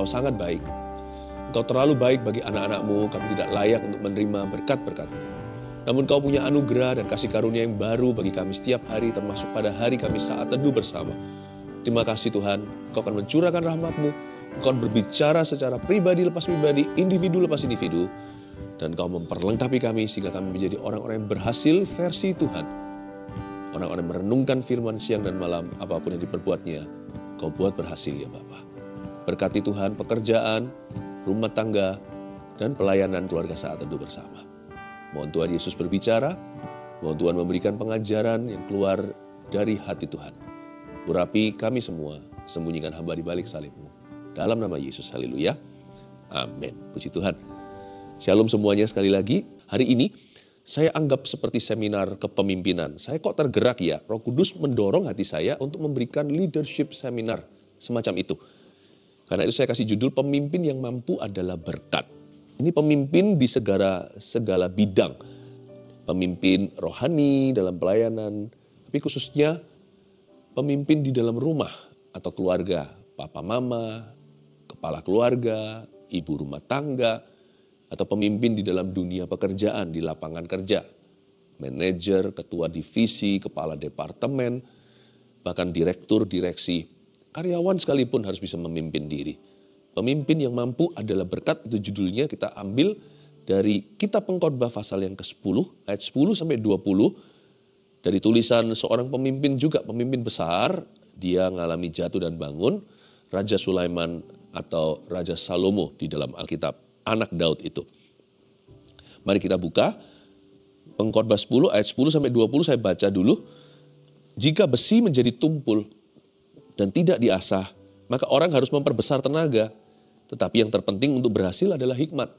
Engkau sangat baik. Engkau terlalu baik bagi anak-anak-Mu, kami tidak layak untuk menerima berkat-berkat-Mu. Namun Kau punya anugerah dan kasih karunia yang baru bagi kami setiap hari, termasuk pada hari kami saat teduh bersama. Terima kasih Tuhan, Engkau akan mencurahkan rahmat-Mu, Engkau akan berbicara secara pribadi lepas pribadi, individu lepas individu, dan Kau memperlengkapi kami sehingga kami menjadi orang-orang yang berhasil versi Tuhan. Orang-orang yang merenungkan firman siang dan malam, apapun yang diperbuatnya, Kau buat berhasil ya Bapa. Berkati Tuhan pekerjaan, rumah tangga, dan pelayanan keluarga saat teduh bersama. Mohon Tuhan Yesus berbicara, mohon Tuhan memberikan pengajaran yang keluar dari hati Tuhan. Urapi kami semua, sembunyikan hamba di balik salib-Mu. Dalam nama Yesus, haleluya. Amin. Puji Tuhan. Shalom semuanya sekali lagi. Hari ini saya anggap seperti seminar kepemimpinan. Saya kok tergerak ya, Roh Kudus mendorong hati saya untuk memberikan leadership seminar semacam itu. Karena itu saya kasih judul pemimpin yang mampu adalah berkat. Ini pemimpin di segala bidang. Pemimpin rohani dalam pelayanan, tapi khususnya pemimpin di dalam rumah atau keluarga. Papa mama, kepala keluarga, ibu rumah tangga, atau pemimpin di dalam dunia pekerjaan, di lapangan kerja. Manajer, ketua divisi, kepala departemen, bahkan direktur, direksi. Karyawan sekalipun harus bisa memimpin diri. Pemimpin yang mampu adalah berkat, itu judulnya kita ambil dari Kitab Pengkhotbah pasal yang ke-10, ayat 10 sampai 20. Dari tulisan seorang pemimpin juga, pemimpin besar, dia ngalami jatuh dan bangun, Raja Sulaiman atau Raja Salomo di dalam Alkitab, anak Daud itu. Mari kita buka Pengkhotbah 10 ayat 10 sampai 20, saya baca dulu. Jika besi menjadi tumpul dan tidak diasah, maka orang harus memperbesar tenaga. Tetapi yang terpenting untuk berhasil adalah hikmat.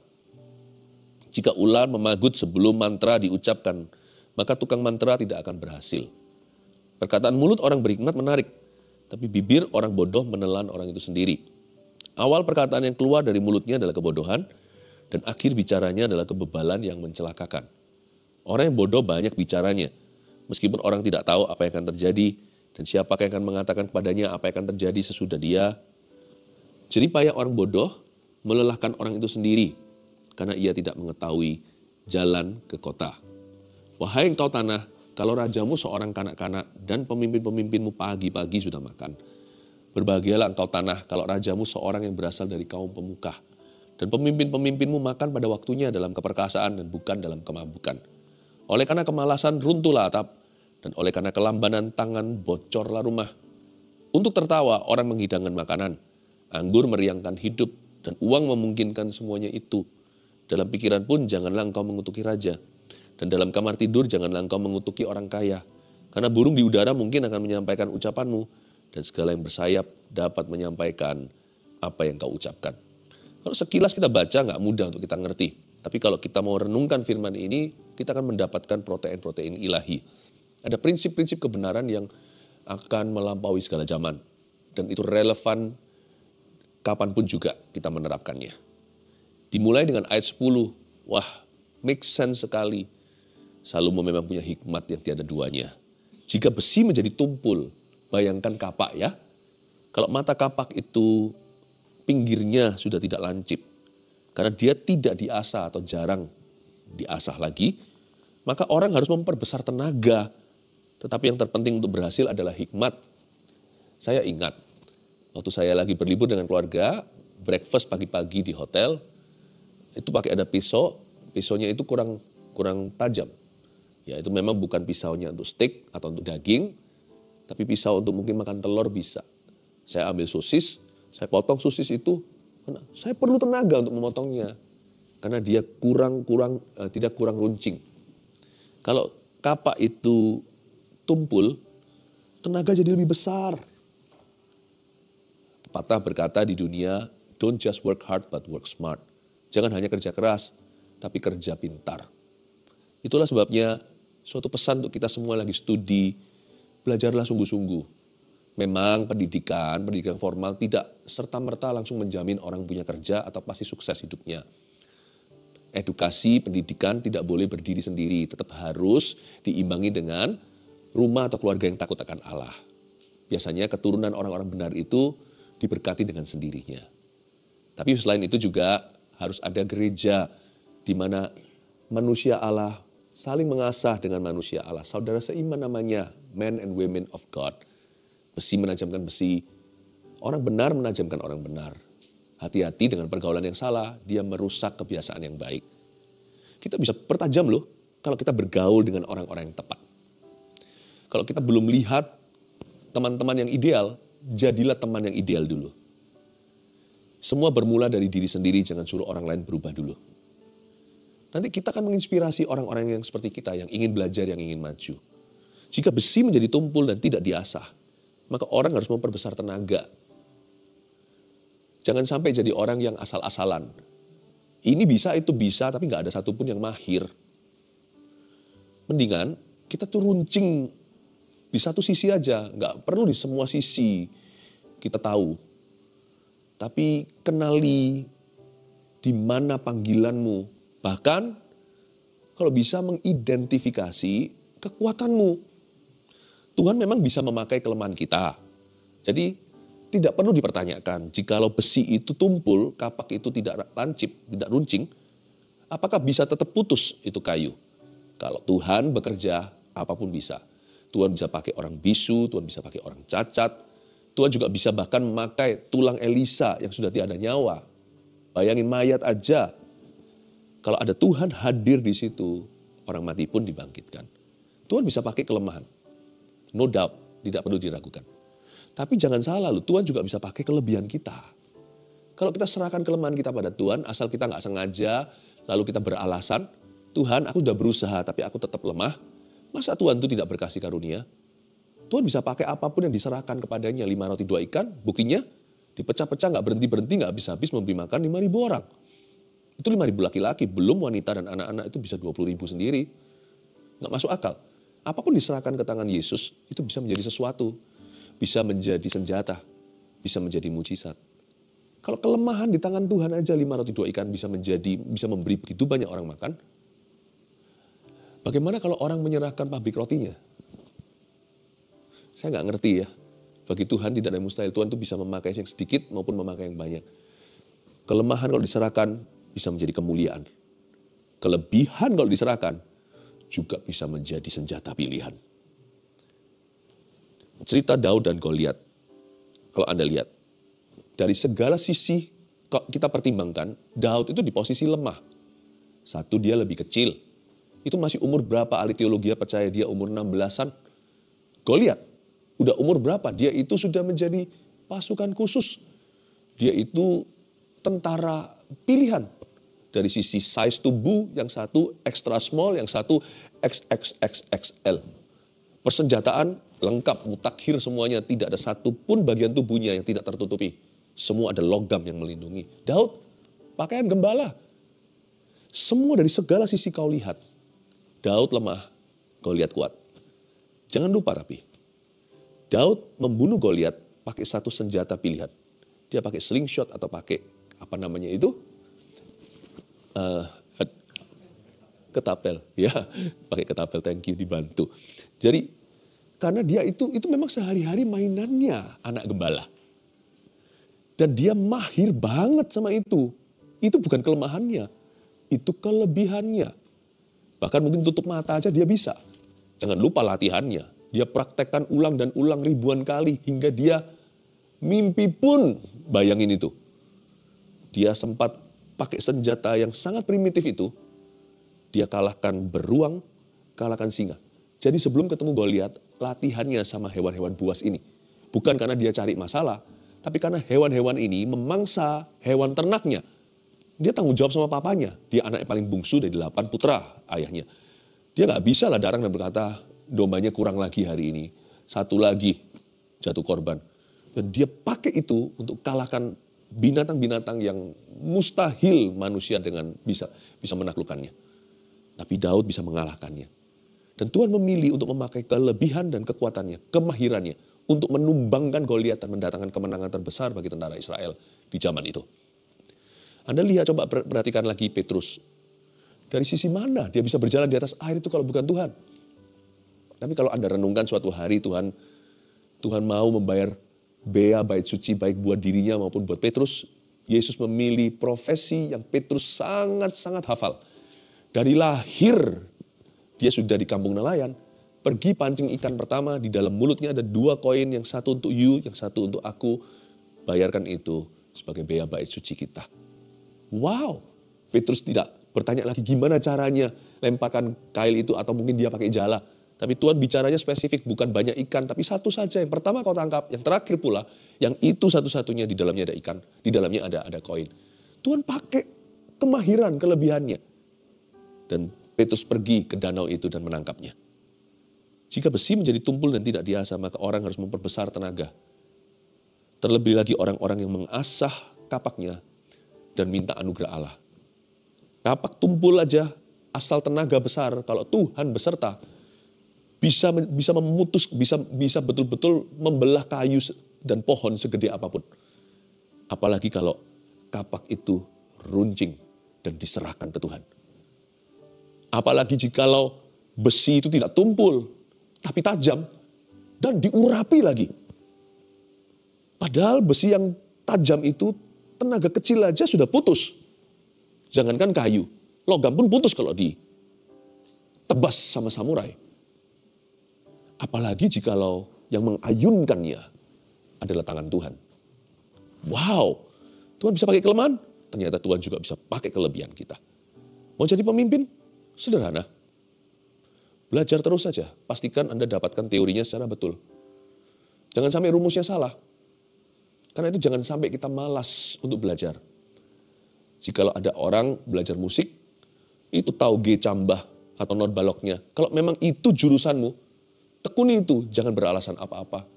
Jika ular memagut sebelum mantra diucapkan, maka tukang mantra tidak akan berhasil. Perkataan mulut orang berhikmat menarik, tapi bibir orang bodoh menelan orang itu sendiri. Awal perkataan yang keluar dari mulutnya adalah kebodohan, dan akhir bicaranya adalah kebebalan yang mencelakakan. Orang yang bodoh banyak bicaranya, meskipun orang tidak tahu apa yang akan terjadi, dan siapakah yang akan mengatakan kepadanya apa yang akan terjadi sesudah dia. Jerih payah orang bodoh melelahkan orang itu sendiri, karena ia tidak mengetahui jalan ke kota. Wahai engkau tanah, kalau rajamu seorang kanak-kanak dan pemimpin-pemimpinmu pagi-pagi sudah makan. Berbahagialah engkau tanah kalau rajamu seorang yang berasal dari kaum pemuka. Dan pemimpin-pemimpinmu makan pada waktunya dalam keperkasaan dan bukan dalam kemabukan. Oleh karena kemalasan runtuhlah atap, dan oleh karena kelambanan tangan bocorlah rumah. Untuk tertawa orang menghidangkan makanan, anggur meriangkan hidup, dan uang memungkinkan semuanya itu. Dalam pikiran pun janganlah engkau mengutuki raja, dan dalam kamar tidur janganlah engkau mengutuki orang kaya. Karena burung di udara mungkin akan menyampaikan ucapanmu, dan segala yang bersayap dapat menyampaikan apa yang kau ucapkan. Kalau sekilas kita baca nggak mudah untuk kita ngerti. Tapi kalau kita mau renungkan firman ini, kita akan mendapatkan protein-protein ilahi. Ada prinsip-prinsip kebenaran yang akan melampaui segala zaman. Dan itu relevan kapanpun juga kita menerapkannya. Dimulai dengan ayat 10. Wah, make sense sekali. Salomo memang punya hikmat yang tiada duanya. Jika besi menjadi tumpul, bayangkan kapak ya. Kalau mata kapak itu pinggirnya sudah tidak lancip, karena dia tidak diasah atau jarang diasah lagi, maka orang harus memperbesar tenaga. Tetapi yang terpenting untuk berhasil adalah hikmat. Saya ingat, waktu saya lagi berlibur dengan keluarga, breakfast pagi-pagi di hotel, itu pakai ada pisau, pisaunya itu kurang tajam. Ya itu memang bukan pisaunya untuk steak atau untuk daging, tapi pisau untuk mungkin makan telur bisa. Saya ambil sosis, saya potong sosis itu, saya perlu tenaga untuk memotongnya. Karena dia tidak kurang runcing. Kalau kapak itu tumpul, tenaga jadi lebih besar. Pepatah berkata di dunia, don't just work hard but work smart. Jangan hanya kerja keras, tapi kerja pintar. Itulah sebabnya suatu pesan untuk kita semua lagi studi, belajarlah sungguh-sungguh. Memang pendidikan formal tidak serta-merta langsung menjamin orang punya kerja atau pasti sukses hidupnya. Edukasi, pendidikan tidak boleh berdiri sendiri, tetap harus diimbangi dengan rumah atau keluarga yang takut akan Allah. Biasanya keturunan orang-orang benar itu diberkati dengan sendirinya. Tapi selain itu juga harus ada gereja di mana manusia Allah saling mengasah dengan manusia Allah. Saudara seiman namanya men and women of God. Besi menajamkan besi, orang benar menajamkan orang benar. Hati-hati dengan pergaulan yang salah, dia merusak kebiasaan yang baik. Kita bisa pertajam loh kalau kita bergaul dengan orang-orang yang tepat. Kalau kita belum lihat teman-teman yang ideal, jadilah teman yang ideal dulu. Semua bermula dari diri sendiri, jangan suruh orang lain berubah dulu. Nanti kita akan menginspirasi orang-orang yang seperti kita, yang ingin belajar, yang ingin maju. Jika besi menjadi tumpul dan tidak diasah, maka orang harus memperbesar tenaga. Jangan sampai jadi orang yang asal-asalan. Ini bisa, itu bisa, tapi nggak ada satupun yang mahir. Mendingan kita tuh runcing di satu sisi aja, nggak perlu di semua sisi kita tahu. Tapi kenali di mana panggilanmu. Bahkan kalau bisa mengidentifikasi kekuatanmu. Tuhan memang bisa memakai kelemahan kita. Jadi tidak perlu dipertanyakan. Jikalau besi itu tumpul, kapak itu tidak lancip, tidak runcing, apakah bisa tetap putus itu kayu? Kalau Tuhan bekerja, apapun bisa. Tuhan bisa pakai orang bisu, Tuhan bisa pakai orang cacat, Tuhan juga bisa bahkan memakai tulang Elisa yang sudah tiada nyawa. Bayangin mayat aja. Kalau ada Tuhan hadir di situ, orang mati pun dibangkitkan. Tuhan bisa pakai kelemahan. No doubt, tidak perlu diragukan. Tapi jangan salah loh, Tuhan juga bisa pakai kelebihan kita. Kalau kita serahkan kelemahan kita pada Tuhan, asal kita nggak sengaja, lalu kita beralasan, Tuhan aku udah berusaha tapi aku tetap lemah. Masa Tuhan itu tidak berkasih karunia? Tuhan bisa pakai apapun yang diserahkan kepadanya. 5 roti 2 ikan, buktinya dipecah-pecah, gak berhenti-berhenti, gak habis-habis memberi makan 5.000 orang. Itu 5.000 laki-laki, belum wanita dan anak-anak itu bisa 20.000 sendiri. Gak masuk akal. Apapun diserahkan ke tangan Yesus, itu bisa menjadi sesuatu. Bisa menjadi senjata, bisa menjadi mujizat. Kalau kelemahan di tangan Tuhan aja 5 roti 2 ikan bisa memberi begitu banyak orang makan. Bagaimana kalau orang menyerahkan pabrik rotinya? Saya nggak ngerti ya. Bagi Tuhan tidak ada yang mustahil. Tuhan itu bisa memakai yang sedikit maupun memakai yang banyak. Kelemahan kalau diserahkan bisa menjadi kemuliaan. Kelebihan kalau diserahkan juga bisa menjadi senjata pilihan. Cerita Daud dan Goliat. Kalau Anda lihat. Dari segala sisi kalau kita pertimbangkan, Daud itu di posisi lemah. Satu, dia lebih kecil. Itu masih umur berapa? Ahli teologi percaya dia umur 16-an. Goliat. Udah umur berapa? Dia itu sudah menjadi pasukan khusus. Dia itu tentara pilihan. Dari sisi size tubuh, yang satu extra small, yang satu XXXXL. Persenjataan lengkap, mutakhir semuanya. Tidak ada satupun bagian tubuhnya yang tidak tertutupi. Semua ada logam yang melindungi. Daud, pakaian gembala. Semua dari segala sisi kau lihat. Daud lemah, Goliat kuat. Jangan lupa tapi, Daud membunuh Goliat pakai satu senjata pilihan. Dia pakai slingshot atau pakai apa namanya itu? Ketapel. Ya, pakai ketapel, thank you, dibantu. Jadi karena dia itu memang sehari-hari mainannya anak gembala. Dan dia mahir banget sama itu. Itu bukan kelemahannya, itu kelebihannya. Bahkan mungkin tutup mata aja dia bisa. Jangan lupa latihannya. Dia praktekkan ulang dan ulang ribuan kali hingga dia mimpi pun bayangin itu. Dia sempat pakai senjata yang sangat primitif itu. Dia kalahkan beruang, kalahkan singa. Jadi sebelum ketemu Goliat, latihannya sama hewan-hewan buas ini. Bukan karena dia cari masalah, tapi karena hewan-hewan ini memangsa hewan ternaknya. Dia tanggung jawab sama papanya. Dia anak yang paling bungsu dari 8 putra ayahnya. Dia gak bisa lah darang dan berkata, dombanya kurang lagi hari ini. Satu lagi jatuh korban. Dan dia pakai itu untuk kalahkan binatang-binatang yang mustahil manusia dengan bisa menaklukkannya. Tapi Daud bisa mengalahkannya. Dan Tuhan memilih untuk memakai kelebihan dan kekuatannya, kemahirannya, untuk menumbangkan Goliat dan mendatangkan kemenangan terbesar bagi tentara Israel di zaman itu. Anda lihat, coba perhatikan lagi Petrus. Dari sisi mana dia bisa berjalan di atas air itu kalau bukan Tuhan? Tapi kalau Anda renungkan suatu hari Tuhan mau membayar bea bait suci baik buat dirinya maupun buat Petrus, Yesus memilih profesi yang Petrus sangat-sangat hafal. Dari lahir dia sudah di kampung nelayan. Pergi pancing ikan pertama, di dalam mulutnya ada 2 koin, yang satu untuk you, yang satu untuk aku. Bayarkan itu sebagai bea bait suci kita. Wow, Petrus tidak bertanya lagi gimana caranya lemparkan kail itu, atau mungkin dia pakai jala. Tapi Tuhan bicaranya spesifik, bukan banyak ikan, tapi satu saja. Yang pertama kau tangkap, yang terakhir pula, yang itu satu-satunya di dalamnya ada ikan, di dalamnya ada koin. Tuhan pakai kemahiran, kelebihannya. Dan Petrus pergi ke danau itu dan menangkapnya. Jika besi menjadi tumpul dan tidak diasah, maka orang harus memperbesar tenaga. Terlebih lagi orang-orang yang mengasah kapaknya dan minta anugerah Allah. Kapak tumpul aja, asal tenaga besar, kalau Tuhan beserta, bisa memutus, bisa betul-betul membelah kayu dan pohon segede apapun. Apalagi kalau kapak itu runcing dan diserahkan ke Tuhan. Apalagi jikalau besi itu tidak tumpul, tapi tajam, dan diurapi lagi. Padahal besi yang tajam itu, tenaga kecil aja sudah putus. Jangankan kayu, logam pun putus kalau ditebas sama samurai. Apalagi jikalau yang mengayunkannya adalah tangan Tuhan. Wow, Tuhan bisa pakai kelemahan, ternyata Tuhan juga bisa pakai kelebihan kita. Mau jadi pemimpin? Sederhana. Belajar terus saja, pastikan Anda dapatkan teorinya secara betul. Jangan sampai rumusnya salah. Karena itu jangan sampai kita malas untuk belajar. Jikalau ada orang belajar musik, itu tahu G cambah atau not baloknya. Kalau memang itu jurusanmu, tekuni itu, jangan beralasan apa-apa.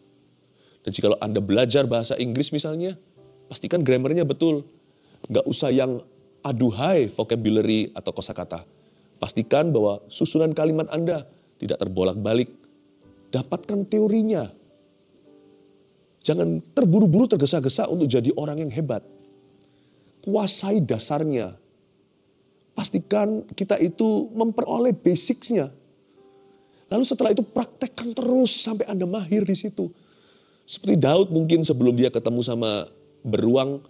Dan jikalau Anda belajar bahasa Inggris misalnya, pastikan grammarnya betul. Nggak usah yang aduhai vocabulary atau kosakata. Pastikan bahwa susunan kalimat Anda tidak terbolak-balik. Dapatkan teorinya. Jangan terburu-buru tergesa-gesa untuk jadi orang yang hebat. Kuasai dasarnya. Pastikan kita itu memperoleh basicsnya. Lalu setelah itu praktekkan terus sampai Anda mahir di situ. Seperti Daud mungkin sebelum dia ketemu sama beruang,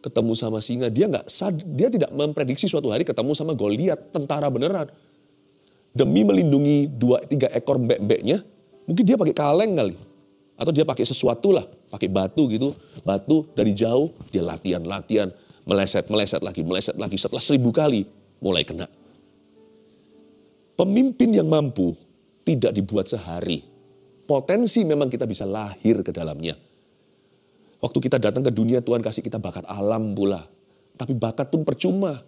ketemu sama singa, dia tidak memprediksi suatu hari ketemu sama Goliat, tentara beneran. Demi melindungi 2-3 ekor mbek-mbeknya, mungkin dia pakai kaleng kali. Atau dia pakai sesuatu lah, pakai batu gitu. Batu dari jauh, dia latihan, meleset lagi. Setelah 1000 kali, mulai kena. Pemimpin yang mampu tidak dibuat sehari. Potensi memang kita bisa lahir ke dalamnya. Waktu kita datang ke dunia, Tuhan kasih kita bakat alam pula. Tapi bakat pun percuma.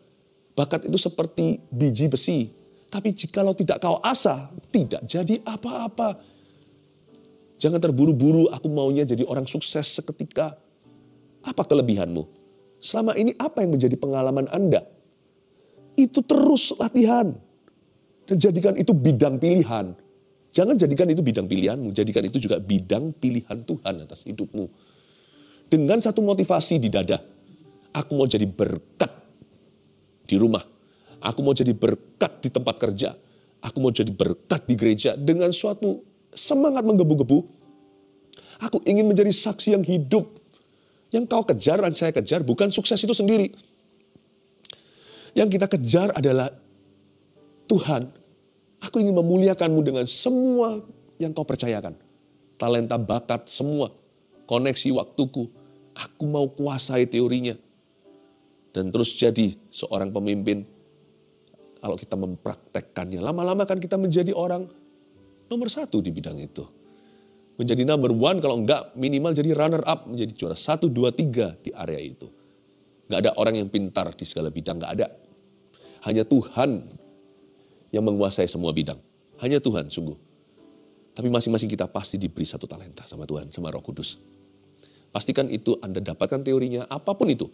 Bakat itu seperti biji besi. Tapi jikalau tidak kau asah, tidak jadi apa-apa. Jangan terburu-buru, aku maunya jadi orang sukses seketika. Apa kelebihanmu? Selama ini apa yang menjadi pengalaman Anda? Itu terus latihan. Dan jadikan itu bidang pilihan. Jangan jadikan itu bidang pilihanmu, jadikan itu juga bidang pilihan Tuhan atas hidupmu. Dengan satu motivasi di dada, aku mau jadi berkat di rumah. Aku mau jadi berkat di tempat kerja. Aku mau jadi berkat di gereja. Dengan suatu semangat menggebu-gebu, aku ingin menjadi saksi yang hidup. Yang kau kejar dan saya kejar bukan sukses itu sendiri. Yang kita kejar adalah Tuhan, aku ingin memuliakanmu dengan semua yang kau percayakan. Talenta, bakat, semua. Koneksi waktuku. Aku mau kuasai teorinya. Dan terus jadi seorang pemimpin. Kalau kita mempraktekkannya. Lama-lama kan kita menjadi orang nomor 1 di bidang itu. Menjadi number 1 kalau enggak minimal jadi runner up. Menjadi juara 1, 2, 3 di area itu. Enggak ada orang yang pintar di segala bidang. Enggak ada. Hanya Tuhan yang menguasai semua bidang. Hanya Tuhan sungguh. Tapi masing-masing kita pasti diberi satu talenta sama Tuhan, sama Roh Kudus. Pastikan itu Anda dapatkan teorinya, apapun itu.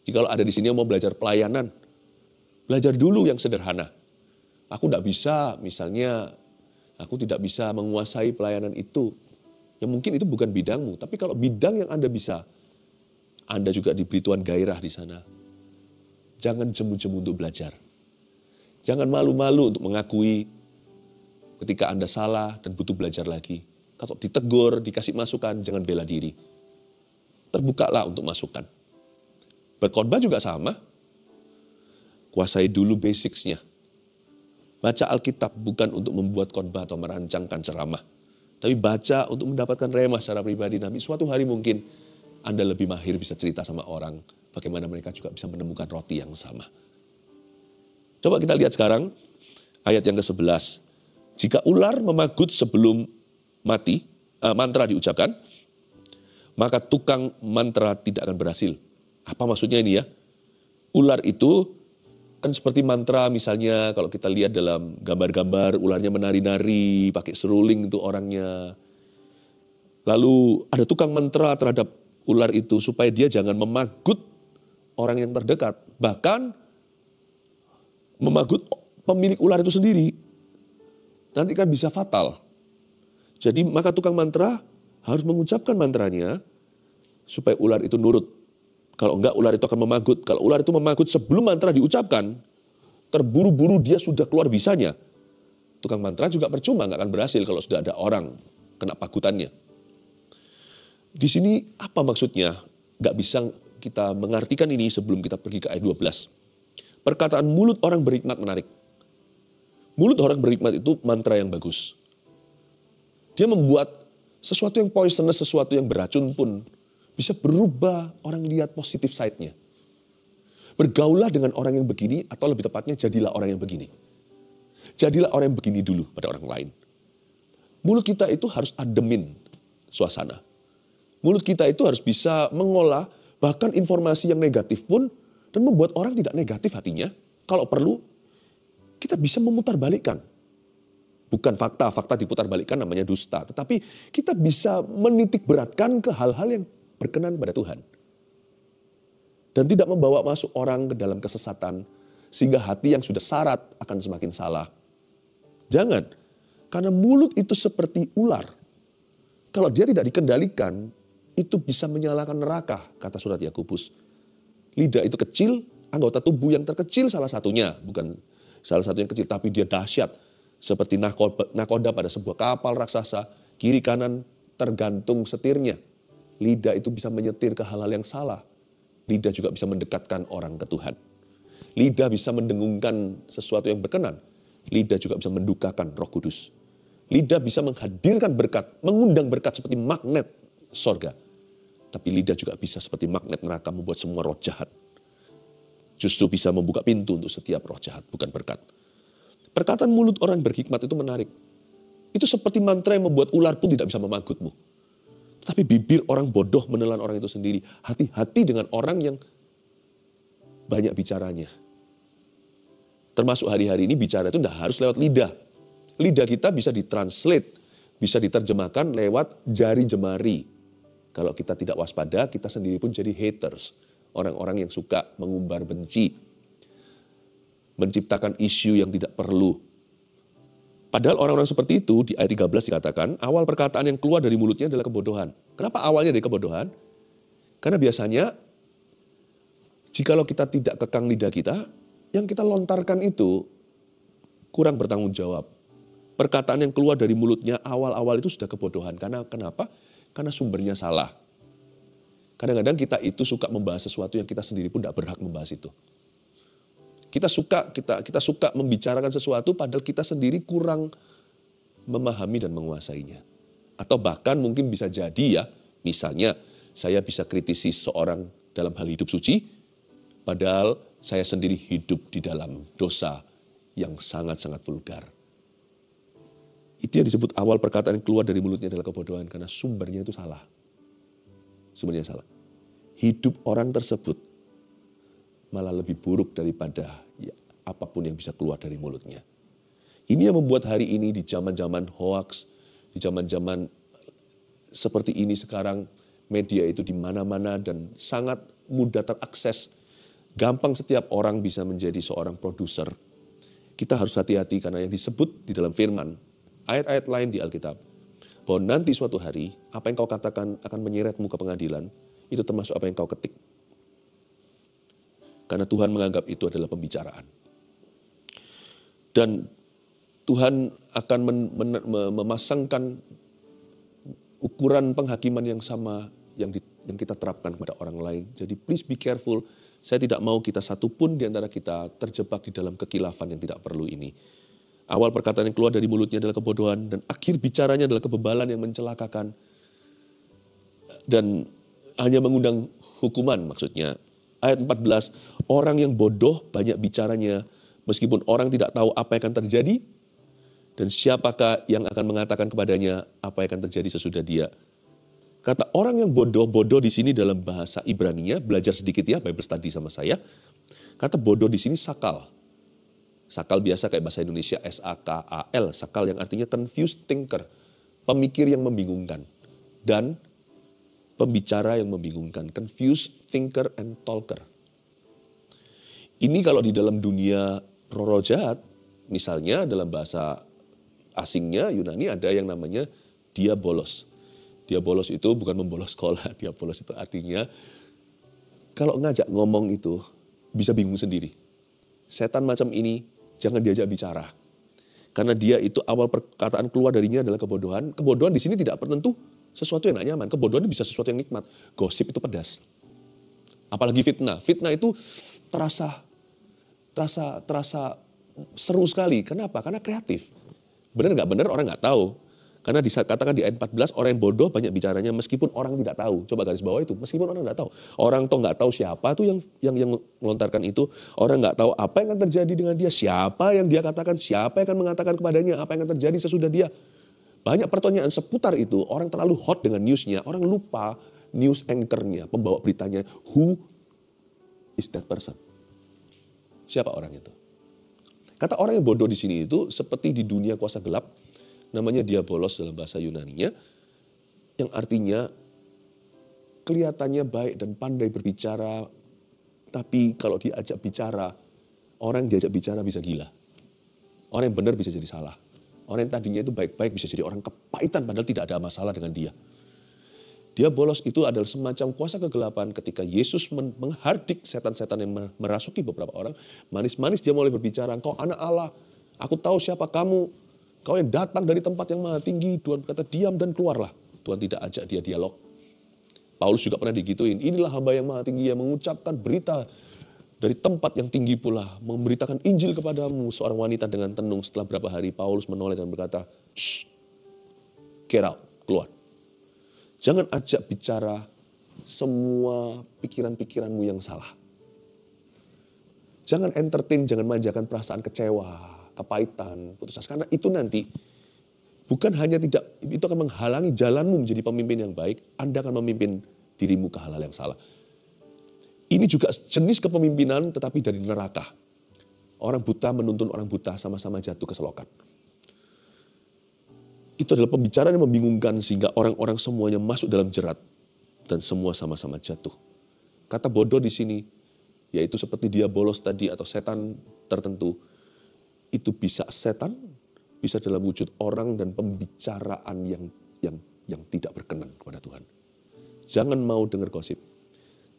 Jika ada di sini yang mau belajar pelayanan, belajar dulu yang sederhana. Aku tidak bisa, misalnya, aku tidak bisa menguasai pelayanan itu. Ya mungkin itu bukan bidangmu, tapi kalau bidang yang Anda bisa, Anda juga diberi Tuhan gairah di sana. Jangan jemu-jemu untuk belajar. Jangan malu-malu untuk mengakui ketika Anda salah dan butuh belajar lagi. Kalau ditegur, dikasih masukan, jangan bela diri. Terbukalah untuk masukan. Berkhotbah juga sama. Kuasai dulu basics-nya. Baca Alkitab bukan untuk membuat khotbah atau merancangkan ceramah. Tapi baca untuk mendapatkan rema secara pribadi. Nanti suatu hari mungkin Anda lebih mahir bisa cerita sama orang. Bagaimana mereka juga bisa menemukan roti yang sama. Coba kita lihat sekarang ayat yang ke-11. Jika ular memagut sebelum mati, mantra diucapkan, maka tukang mantra tidak akan berhasil. Apa maksudnya ini ya? Ular itu kan seperti mantra, misalnya kalau kita lihat dalam gambar-gambar ularnya menari-nari, pakai seruling itu orangnya. Lalu ada tukang mantra terhadap ular itu supaya dia jangan memagut orang yang terdekat. Bahkan memagut pemilik ular itu sendiri. Nanti kan bisa fatal. Jadi maka tukang mantra harus mengucapkan mantranya supaya ular itu nurut. Kalau enggak, ular itu akan memagut. Kalau ular itu memagut sebelum mantra diucapkan, terburu-buru dia sudah keluar bisanya. Tukang mantra juga percuma, enggak akan berhasil kalau sudah ada orang kena pagutannya. Di sini apa maksudnya? Enggak bisa kita mengartikan ini sebelum kita pergi ke ayat 12. Perkataan mulut orang berhikmat menarik. Mulut orang berhikmat itu mantra yang bagus. Dia membuat sesuatu yang poisonous, sesuatu yang beracun pun bisa berubah orang lihat positif side-nya. Bergaulah dengan orang yang begini, atau lebih tepatnya jadilah orang yang begini. Jadilah orang yang begini dulu pada orang lain. Mulut kita itu harus ademin suasana. Mulut kita itu harus bisa mengolah bahkan informasi yang negatif pun dan membuat orang tidak negatif hatinya. Kalau perlu, kita bisa memutarbalikkan. Bukan fakta diputarbalikkan namanya dusta. Tetapi kita bisa menitik beratkan ke hal-hal yang berkenan pada Tuhan. Dan tidak membawa masuk orang ke dalam kesesatan, sehingga hati yang sudah syarat akan semakin salah. Jangan, karena mulut itu seperti ular. Kalau dia tidak dikendalikan, itu bisa menyalakan neraka, kata surat Yakobus. Lidah itu kecil, anggota tubuh yang terkecil salah satunya. Bukan salah satu yang kecil, tapi dia dahsyat. Seperti nakoda pada sebuah kapal raksasa, kiri kanan tergantung setirnya. Lidah itu bisa menyetir ke hal-hal yang salah. Lidah juga bisa mendekatkan orang ke Tuhan. Lidah bisa mendengungkan sesuatu yang berkenan. Lidah juga bisa mendukakan Roh Kudus. Lidah bisa menghadirkan berkat, mengundang berkat seperti magnet sorga. Tapi lidah juga bisa seperti magnet neraka membuat semua roh jahat. Justru bisa membuka pintu untuk setiap roh jahat, bukan berkat. Perkataan mulut orang berhikmat itu menarik. Itu seperti mantra yang membuat ular pun tidak bisa memagutmu. Tapi bibir orang bodoh menelan orang itu sendiri. Hati-hati dengan orang yang banyak bicaranya. Termasuk hari-hari ini bicara itu tidak harus lewat lidah. Lidah kita bisa ditranslate, bisa diterjemahkan lewat jari jemari. Kalau kita tidak waspada, kita sendiri pun jadi haters. Orang-orang yang suka mengumbar benci. Menciptakan isu yang tidak perlu. Padahal orang-orang seperti itu di ayat 13 dikatakan, awal perkataan yang keluar dari mulutnya adalah kebodohan. Kenapa awalnya dari kebodohan? Karena biasanya, jikalau kita tidak kekang lidah kita, yang kita lontarkan itu kurang bertanggung jawab. Perkataan yang keluar dari mulutnya awal-awal itu sudah kebodohan. Karena kenapa? Karena sumbernya salah. Kadang-kadang kita itu suka membahas sesuatu yang kita sendiri pun tidak berhak membahas itu. Kita suka membicarakan sesuatu padahal kita sendiri kurang memahami dan menguasainya. Atau bahkan mungkin bisa jadi ya, misalnya saya bisa kritisi seorang dalam hal hidup suci, padahal saya sendiri hidup di dalam dosa yang sangat-sangat vulgar. Itu yang disebut awal perkataan yang keluar dari mulutnya adalah kebodohan, karena sumbernya itu salah. Sumbernya salah. Hidup orang tersebut malah lebih buruk daripada ya, apapun yang bisa keluar dari mulutnya. Ini yang membuat hari ini di zaman-zaman hoax, di zaman-zaman seperti ini sekarang, media itu di mana-mana dan sangat mudah terakses. Gampang setiap orang bisa menjadi seorang produser. Kita harus hati-hati karena yang disebut di dalam firman, ayat-ayat lain di Alkitab, bahwa nanti suatu hari apa yang kau katakan akan menyeretmu ke pengadilan, itu termasuk apa yang kau ketik. Karena Tuhan menganggap itu adalah pembicaraan. Dan Tuhan akan memasangkan ukuran penghakiman yang sama yang kita terapkan kepada orang lain. Jadi please be careful Saya tidak mau kita satupun di antara kita terjebak di dalam kekilafan yang tidak perlu ini. Awal perkataan yang keluar dari mulutnya adalah kebodohan dan akhir bicaranya adalah kebebalan yang mencelakakan. Dan hanya mengundang hukuman maksudnya. Ayat 14, orang yang bodoh banyak bicaranya meskipun orang tidak tahu apa yang akan terjadi. Dan siapakah yang akan mengatakan kepadanya apa yang akan terjadi sesudah dia. Kata orang yang bodoh di sini dalam bahasa Ibraninya, belajar sedikit ya, Bible study sama saya. Kata bodoh di sini sakal. Sakal biasa kayak bahasa Indonesia S-A-K-A-L, sakal yang artinya confused thinker, pemikir yang membingungkan. Dan pembicara yang membingungkan, confused thinker and talker. Ini kalau di dalam dunia roh jahat, misalnya dalam bahasa asingnya Yunani ada yang namanya diabolos. Diabolos itu bukan membolos sekolah. Diabolos itu artinya kalau ngajak ngomong itu bisa bingung sendiri. Setan macam ini jangan diajak bicara. Karena dia itu awal perkataan keluar darinya adalah kebodohan. Kebodohan di sini tidak tentu sesuatu yang gak nyaman. Kebodohan bisa sesuatu yang nikmat. Gosip itu pedas. Apalagi fitnah. Fitnah itu terasa seru sekali. Kenapa? Karena kreatif. Benar nggak benar orang nggak tahu. Karena dikatakan di ayat 14 orang yang bodoh banyak bicaranya meskipun orang tidak tahu. Coba garis bawah itu, meskipun orang nggak tahu. Orang toh nggak tahu siapa tuh yang melontarkan itu. Orang nggak tahu apa yang akan terjadi dengan dia. Siapa yang dia katakan, siapa yang akan mengatakan kepadanya apa yang akan terjadi sesudah dia. Banyak pertanyaan seputar itu. Orang terlalu hot dengan newsnya. Orang lupa news anchor-nya, pembawa beritanya. Who is that person? Siapa orang itu? Kata orang yang bodoh di sini itu seperti di dunia kuasa gelap, namanya diabolos dalam bahasa Yunaninya, yang artinya kelihatannya baik dan pandai berbicara, tapi kalau diajak bicara, orang yang diajak bicara bisa gila. Orang yang benar bisa jadi salah. Orang yang tadinya itu baik-baik bisa jadi orang kepahitan padahal tidak ada masalah dengan dia. Diabolos itu adalah semacam kuasa kegelapan ketika Yesus menghardik setan-setan yang merasuki beberapa orang. Manis-manis dia mulai berbicara, engkau anak Allah, aku tahu siapa kamu. Kau yang datang dari tempat yang maha tinggi. Tuhan berkata diam dan keluarlah. Tuhan tidak ajak dia dialog. Paulus juga pernah digituin. Inilah hamba yang maha tinggi yang mengucapkan berita dari tempat yang tinggi pula. Memberitakan Injil kepadamu. Seorang wanita dengan tenung. Setelah berapa hari Paulus menoleh dan berkata, shh, get out, keluar. Jangan ajak bicara semua pikiran-pikiranmu yang salah. Jangan entertain, jangan manjakan perasaan kecewa, kepahitan, putus asa. Karena itu nanti bukan hanya itu akan menghalangi jalanmu menjadi pemimpin yang baik, Anda akan memimpin dirimu ke hal-hal yang salah. Ini juga jenis kepemimpinan tetapi dari neraka. Orang buta menuntun orang buta sama-sama jatuh ke selokan. Itu adalah pembicaraan yang membingungkan sehingga orang-orang semuanya masuk dalam jerat dan semua sama-sama jatuh. Kata bodoh di sini yaitu seperti diabolos tadi atau setan tertentu. Itu bisa setan, bisa dalam wujud orang dan pembicaraan yang tidak berkenan kepada Tuhan. Jangan mau dengar gosip.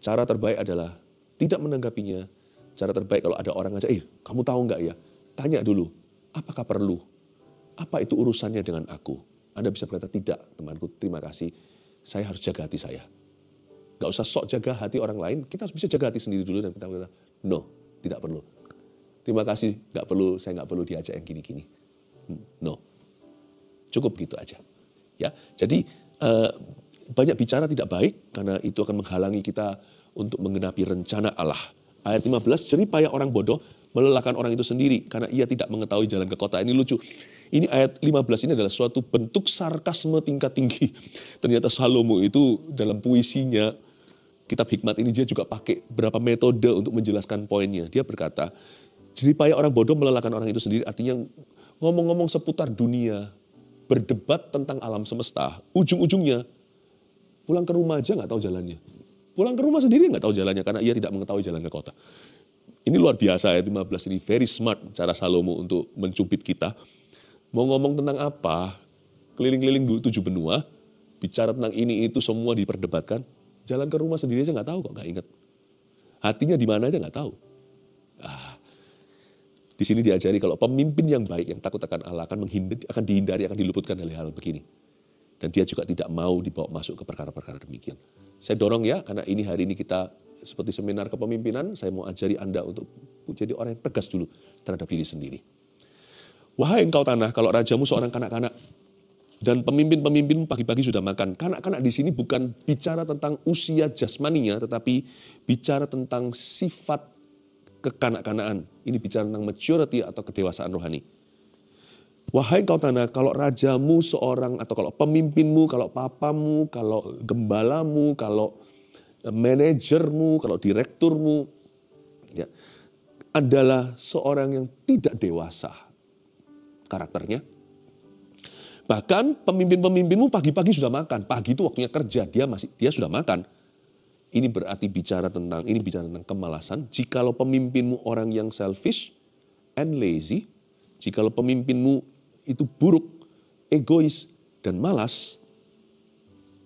Cara terbaik adalah tidak menanggapinya. Cara terbaik kalau ada orang ngajak, kamu tahu nggak ya? Tanya dulu, apakah perlu? Apa itu urusannya dengan aku? Anda bisa berkata, tidak temanku, terima kasih. Saya harus jaga hati saya. Gak usah sok jaga hati orang lain, kita harus bisa jaga hati sendiri dulu. Dan kita berkata, no, tidak perlu. Terima kasih, saya gak perlu diajak yang gini-gini. No, cukup gitu aja. Ya, jadi banyak bicara tidak baik, karena itu akan menghalangi kita untuk menggenapi rencana Allah. Ayat 15, jeripaya orang bodoh melelahkan orang itu sendiri karena ia tidak mengetahui jalan ke kota. Ini lucu. Ini ayat 15 ini adalah suatu bentuk sarkasme tingkat tinggi. Ternyata Salomo itu dalam puisinya, kitab hikmat ini dia juga pakai beberapa metode untuk menjelaskan poinnya. Dia berkata, jeripaya orang bodoh melelahkan orang itu sendiri artinya ngomong-ngomong seputar dunia, berdebat tentang alam semesta, ujung-ujungnya pulang ke rumah aja nggak tahu jalannya. Pulang ke rumah sendiri nggak tahu jalannya karena ia tidak mengetahui jalan ke kota. Ini luar biasa ayat 15 ini, very smart cara Salomo untuk mencubit kita. Mau ngomong tentang apa, keliling-keliling 7 benua, bicara tentang ini itu semua diperdebatkan. Jalan ke rumah sendiri aja nggak tahu kok, nggak ingat. Hatinya di mana aja nggak tahu. Di sini diajari kalau pemimpin yang baik, yang takut akan Allah akan dihindari, akan diluputkan dari hal begini. Dan dia juga tidak mau dibawa masuk ke perkara-perkara demikian. Saya dorong ya, karena hari ini kita seperti seminar kepemimpinan, saya mau ajari Anda untuk jadi orang yang tegas dulu terhadap diri sendiri. Wahai engkau tanah, kalau rajamu seorang kanak-kanak, dan pemimpin-pemimpin pagi-pagi sudah makan. Kanak-kanak di sini bukan bicara tentang usia jasmaninya, tetapi bicara tentang sifat kekanak-kanakan. Ini bicara tentang maturity atau kedewasaan rohani. Wahai engkau tanah, kalau rajamu seorang, atau kalau pemimpinmu, kalau papamu, kalau gembalamu, kalau manajermu, kalau direkturmu, ya, adalah seorang yang tidak dewasa karakternya. Bahkan pemimpin-pemimpinmu pagi-pagi sudah makan. Pagi itu waktunya kerja, dia sudah makan. Ini berarti bicara tentang kemalasan. Jikalau pemimpinmu orang yang selfish and lazy, jikalau pemimpinmu itu buruk, egois dan malas,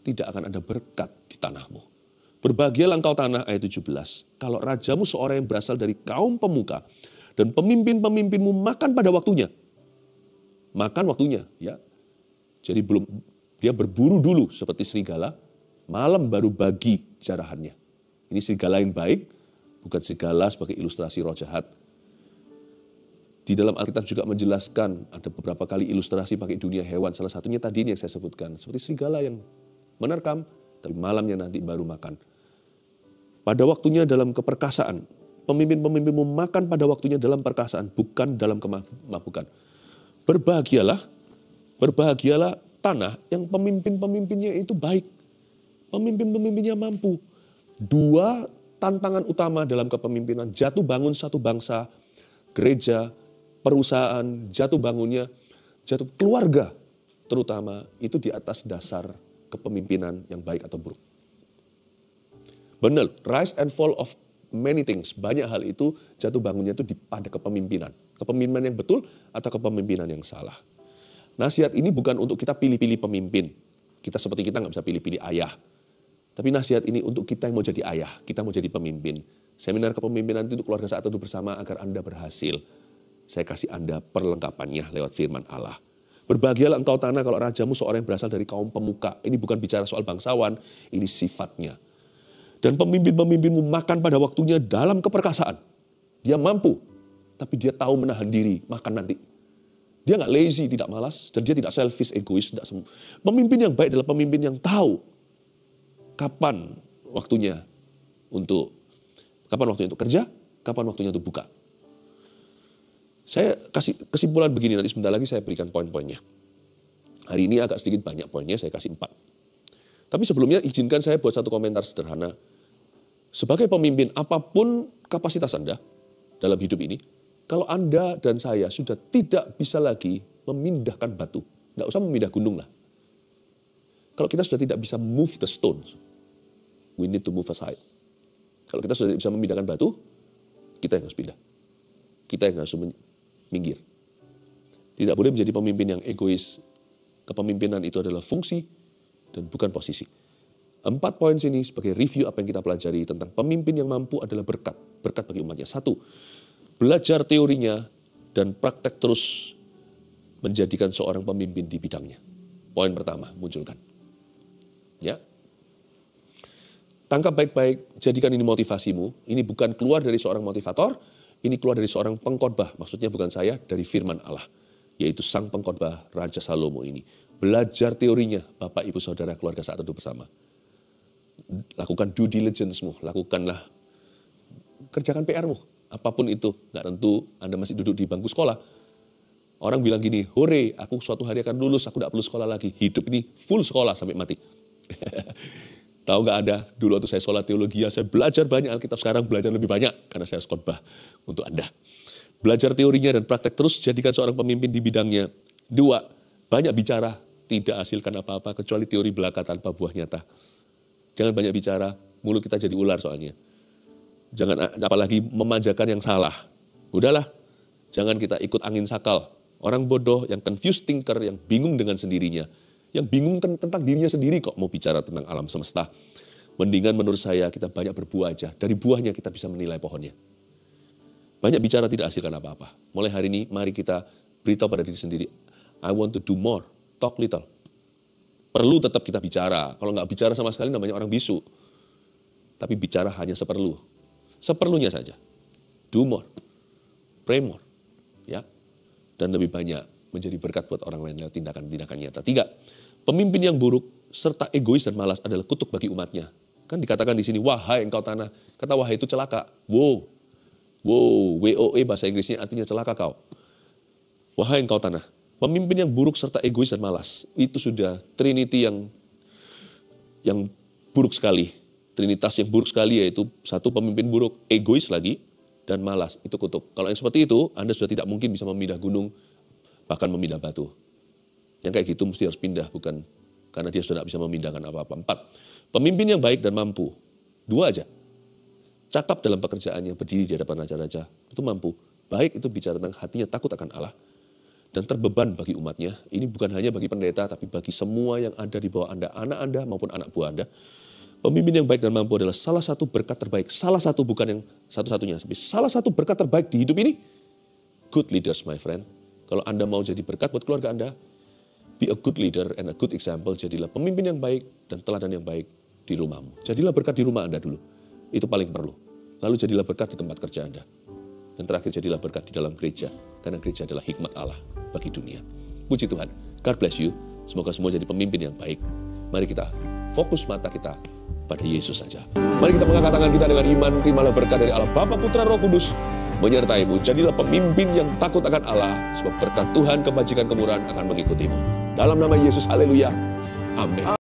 tidak akan ada berkat di tanahmu. Berbahagialah engkau tanah, ayat 17. Kalau rajamu seorang yang berasal dari kaum pemuka dan pemimpin-pemimpinmu makan pada waktunya. Makan waktunya, ya. Jadi dia berburu dulu seperti serigala, malam baru bagi jarahannya. Ini serigala yang baik, bukan serigala sebagai ilustrasi roh jahat. Di dalam Alkitab juga menjelaskan, ada beberapa kali ilustrasi pakai dunia hewan. Salah satunya tadi ini yang saya sebutkan, seperti serigala yang menerkam, tapi malamnya nanti baru makan. Pada waktunya dalam keperkasaan, pemimpin-pemimpinmu makan pada waktunya dalam perkasaan, bukan dalam kemabukan. Berbahagialah tanah yang pemimpin-pemimpinnya itu baik. Pemimpin-pemimpinnya mampu. Dua tantangan utama dalam kepemimpinan, jatuh bangun satu bangsa, gereja, perusahaan, jatuh keluarga terutama, itu di atas dasar kepemimpinan yang baik atau buruk. Benar, rise and fall of many things. Banyak hal itu jatuh bangunnya itu pada kepemimpinan. Kepemimpinan yang betul atau kepemimpinan yang salah. Nasihat ini bukan untuk kita pilih-pilih pemimpin. Kita nggak bisa pilih-pilih ayah. Tapi nasihat ini untuk kita yang mau jadi ayah, kita mau jadi pemimpin. Seminar kepemimpinan itu untuk keluarga saat teduh bersama agar Anda berhasil. Saya kasih Anda perlengkapannya lewat firman Allah. Berbahagialah engkau tanah kalau rajamu seorang yang berasal dari kaum pemuka. Ini bukan bicara soal bangsawan, ini sifatnya. Dan pemimpin-pemimpinmu makan pada waktunya dalam keperkasaan. Dia mampu, tapi dia tahu menahan diri, makan nanti. Dia nggak lazy, tidak malas, dan dia tidak selfish, egois. Pemimpin yang baik adalah pemimpin yang tahu kapan waktunya untuk kerja, kapan waktunya untuk buka. Saya kasih kesimpulan begini, nanti sebentar lagi saya berikan poin-poinnya. Hari ini agak sedikit banyak poinnya, saya kasih 4. Tapi sebelumnya izinkan saya buat satu komentar sederhana. Sebagai pemimpin, apapun kapasitas Anda dalam hidup ini, kalau Anda dan saya sudah tidak bisa lagi memindahkan batu, nggak usah memindah gunung lah. Kalau kita sudah tidak bisa move the stones, we need to move aside. Kalau kita sudah tidak bisa memindahkan batu, kita yang harus pindah. Kita yang harus minggir. Tidak boleh menjadi pemimpin yang egois. Kepemimpinan itu adalah fungsi dan bukan posisi. 4 poin sini sebagai review apa yang kita pelajari tentang pemimpin yang mampu adalah berkat. Berkat bagi umatnya. 1. Belajar teorinya dan praktek terus menjadikan seorang pemimpin di bidangnya. Poin pertama, munculkan. Ya. Tangkap baik-baik, jadikan ini motivasimu. Ini bukan keluar dari seorang motivator, ini keluar dari seorang pengkhotbah. Maksudnya bukan saya, dari firman Allah. Yaitu sang pengkhotbah Raja Salomo ini. Belajar teorinya, Bapak, Ibu, Saudara, keluarga saat teduh bersama. Lakukan due diligence-mu, kerjakan PR-mu. Apapun itu, nggak tentu Anda masih duduk di bangku sekolah. Orang bilang gini, hore, aku suatu hari akan lulus, aku nggak perlu sekolah lagi. Hidup ini full sekolah sampai mati. Tahu nggak ada, dulu waktu saya sekolah teologi, saya belajar banyak Alkitab, sekarang belajar lebih banyak karena saya khotbah untuk Anda. Belajar teorinya dan praktek terus, jadikan seorang pemimpin di bidangnya. 2, banyak bicara, tidak hasilkan apa-apa kecuali teori belaka tanpa buah nyata. Jangan banyak bicara, mulut kita jadi ular soalnya. Jangan apalagi memanjakan yang salah. Udahlah, jangan kita ikut angin sakal. Orang bodoh, yang confused thinker, yang bingung dengan sendirinya. Yang bingung tentang dirinya sendiri kok mau bicara tentang alam semesta. Mendingan menurut saya kita banyak berbuah aja. Dari buahnya kita bisa menilai pohonnya. Banyak bicara tidak hasilkan apa-apa. Mulai hari ini mari kita beritahu pada diri sendiri. I want to do more, talk little. Perlu tetap kita bicara. Kalau nggak bicara sama sekali namanya orang bisu. tapi bicara hanya seperlunya saja. Do more, pray more, ya, dan lebih banyak menjadi berkat buat orang lain lewat tindakan-tindakan nyata. 3, pemimpin yang buruk serta egois dan malas adalah kutuk bagi umatnya. Kan dikatakan di sini, wahai engkau tanah. Kata wahai itu celaka. Wow, WOE bahasa Inggrisnya artinya celaka kau. Wahai engkau tanah. Pemimpin yang buruk serta egois dan malas. Itu sudah Trinity yang buruk sekali. Trinitas yang buruk sekali, yaitu satu, pemimpin buruk, egois lagi, dan malas. Itu kutuk. Kalau yang seperti itu, Anda sudah tidak mungkin bisa memindah gunung, bahkan memindah batu. Yang kayak gitu mesti harus pindah, bukan karena dia sudah tidak bisa memindahkan apa-apa. 4, pemimpin yang baik dan mampu. 2 aja. Cakap dalam pekerjaannya, berdiri di hadapan raja-raja. Itu mampu. Baik itu bicara tentang hatinya takut akan Allah. Dan terbeban bagi umatnya. Ini bukan hanya bagi pendeta, tapi bagi semua yang ada di bawah Anda, anak Anda maupun anak buah Anda. Pemimpin yang baik dan mampu adalah salah satu berkat terbaik. Salah satu, bukan yang satu-satunya. Tapi salah satu berkat terbaik di hidup ini. Good leaders, my friend. Kalau Anda mau jadi berkat buat keluarga Anda, be a good leader and a good example. Jadilah pemimpin yang baik dan teladan yang baik di rumahmu. Jadilah berkat di rumah Anda dulu. Itu paling perlu. Lalu jadilah berkat di tempat kerja Anda. Dan terakhir, jadilah berkat di dalam gereja. Karena gereja adalah hikmat Allah bagi dunia. Puji Tuhan. God bless you. Semoga semua jadi pemimpin yang baik. Mari kita fokus mata kita pada Yesus saja. Mari kita mengangkat tangan kita dengan iman. Terimalah berkat dari Allah Bapa, Putra, Roh Kudus menyertaimu. Jadilah pemimpin yang takut akan Allah. Sebab berkat Tuhan, kebajikan, kemurahan akan mengikutimu. Dalam nama Yesus, haleluya. Amin.